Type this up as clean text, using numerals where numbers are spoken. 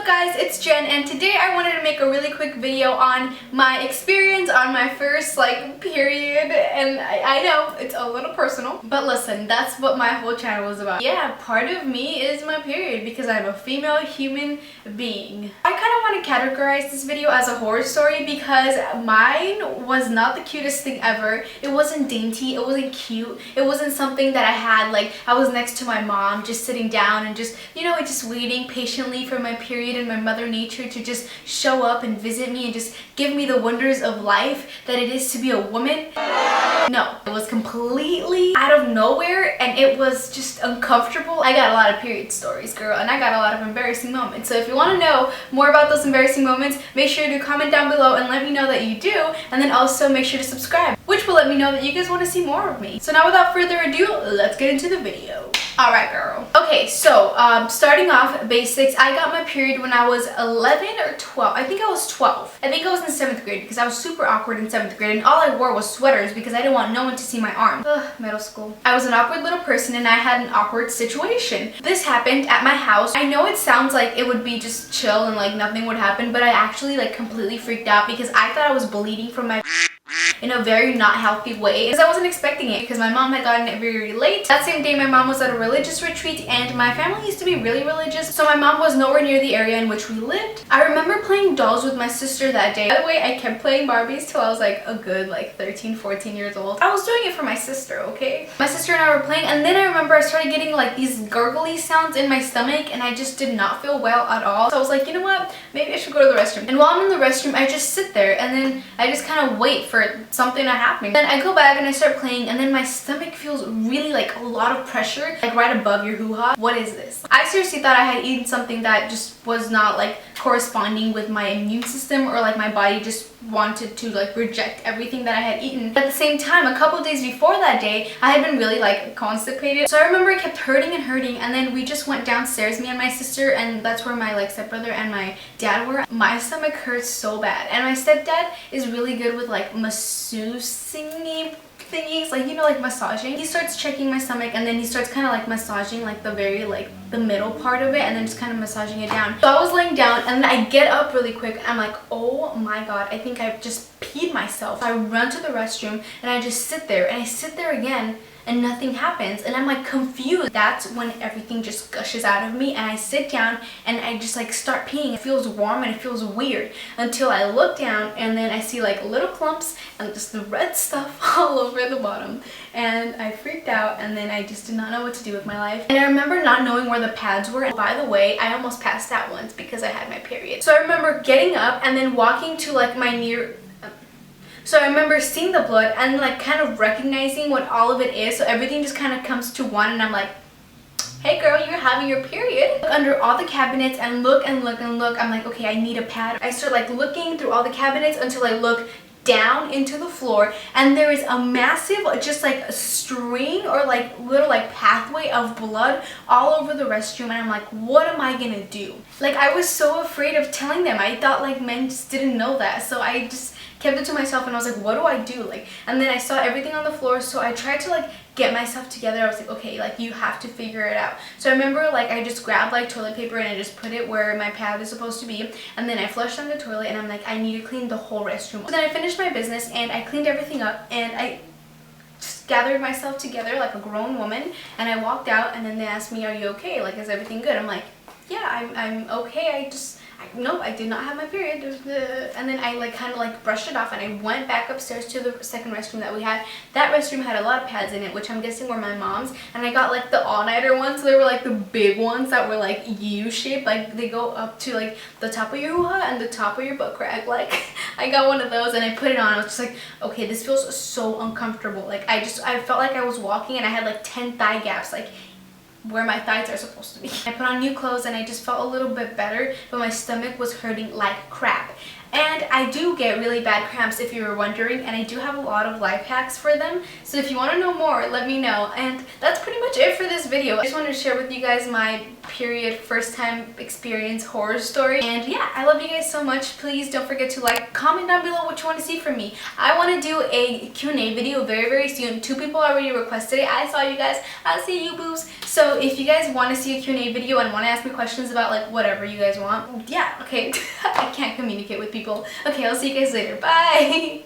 up guys, it's Jen, and today I wanted to make a really quick video on my experience on my first period. And I know it's a little personal, but listen, that's what my whole channel was about. Yeah, part of me is my period because I'm a female human being. I kind of want to categorize this video as a horror story because mine was not the cutest thing ever. It wasn't dainty, it wasn't cute, it wasn't something that I had I was next to my mom just sitting down and just, you know, just waiting patiently for my period and my mother nature to just show up and visit me and just give me the wonders of life that it is to be a woman. No, it was completely out of nowhere and it was just uncomfortable. I got a lot of period stories, girl, and I got a lot of embarrassing moments. So if you want to know more about those embarrassing moments, make sure to comment down below and let me know that you do, and then also make sure to subscribe, which will let me know that you guys want to see more of me. So now without further ado, let's get into the video. Alright girl. Okay, so starting off basics, I got my period when I was 11 or 12. I think I was 12. I think I was in 7th grade because I was super awkward in 7th grade and all I wore was sweaters because I didn't want no one to see my arms. Ugh, middle school. I was an awkward little person and I had an awkward situation. This happened at my house. I know it sounds like it would be just chill and nothing would happen, but I actually completely freaked out because I thought I was bleeding from my in a very not healthy way because I wasn't expecting it because my mom had gotten it very late. That same day my mom was at a religious retreat and my family used to be really religious, so my mom was nowhere near the area in which we lived. I remember playing dolls with my sister that day. By the way, I kept playing Barbies till I was a good 13, 14 years old. I was doing it for my sister, okay? My sister and I were playing, and then I remember I started getting these gurgly sounds in my stomach and I just did not feel well at all. So I was like, you know what? Maybe I should go to the restroom. And while I'm in the restroom, I just sit there and then I just kind of wait for something to happen. Then I go back and I start playing and then my stomach feels really a lot of pressure right above your hoo-ha. What is this? I seriously thought I had eaten something that just was not corresponding with my immune system, or my body just wanted to reject everything that I had eaten. At the same time, a couple days before that day, I had been really constipated. So I remember it kept hurting and hurting, and then we just went downstairs, me and my sister, and that's where my stepbrother and my dad were. My stomach hurts so bad, and my stepdad is really good with masseusing thingies, massaging. He starts checking my stomach and then he starts kind of massaging the very the middle part of it and then just kind of massaging it down. So I was laying down and then I get up really quick. I'm like, oh my god, I think I just peed myself. I run to the restroom and I just sit there and I sit there again and nothing happens and I'm confused. That's when everything just gushes out of me and I sit down and I just start peeing. It feels warm and it feels weird until I look down and then I see little clumps and just the red stuff all over the bottom, and I freaked out and then I just did not know what to do with my life. And I remember not knowing where the pads were. And by the way, I almost passed out once because I had my period. So I remember getting up and then walking to my near. So I remember seeing the blood and kind of recognizing what all of it is. So everything just kind of comes to one and I'm like, hey girl, you're having your period. Look under all the cabinets and look and look and look. I'm like, okay, I need a pad. I start looking through all the cabinets until I look down into the floor and there is a massive just a string or little pathway of blood all over the restroom, and I'm like, what am I gonna do? I was so afraid of telling them. I thought men just didn't know that, so I just kept it to myself and I was like, what do I do? And then I saw everything on the floor, so I tried to get myself together. I was like, okay, you have to figure it out. So I remember I just grabbed toilet paper and I just put it where my pad is supposed to be, and then I flushed down the toilet and I'm like, I need to clean the whole restroom. So then I finished my business and I cleaned everything up and I just gathered myself together like a grown woman and I walked out, and then they asked me, are you okay? Is everything good? I'm like, yeah, I'm okay. Nope, I did not have my period. And then I kind of brushed it off and I went back upstairs to the second restroom that we had. That restroom had a lot of pads in it, which I'm guessing were my mom's, and I got the all-nighter ones. So they were the big ones that were U-shaped, they go up to the top of your hoo-ha and the top of your butt crack. I got one of those and I put it on. I was just okay, this feels so uncomfortable. I felt like I was walking and I had 10 thigh gaps where my thighs are supposed to be. I put on new clothes and I just felt a little bit better, but my stomach was hurting like crap. And I do get really bad cramps, if you were wondering, and I do have a lot of life hacks for them. So if you want to know more, let me know. And that's pretty much it for this video. I just wanted to share with you guys my period first time experience horror story. And yeah, I love you guys so much. Please don't forget to like, comment down below what you want to see from me. I want to do a Q&A video very soon. 2 people already requested it. I saw you guys. I see you, boos. So if you guys want to see a Q&A video and want to ask me questions about like whatever you guys want, yeah, okay. I can't communicate with people. Okay, I'll see you guys later. Bye.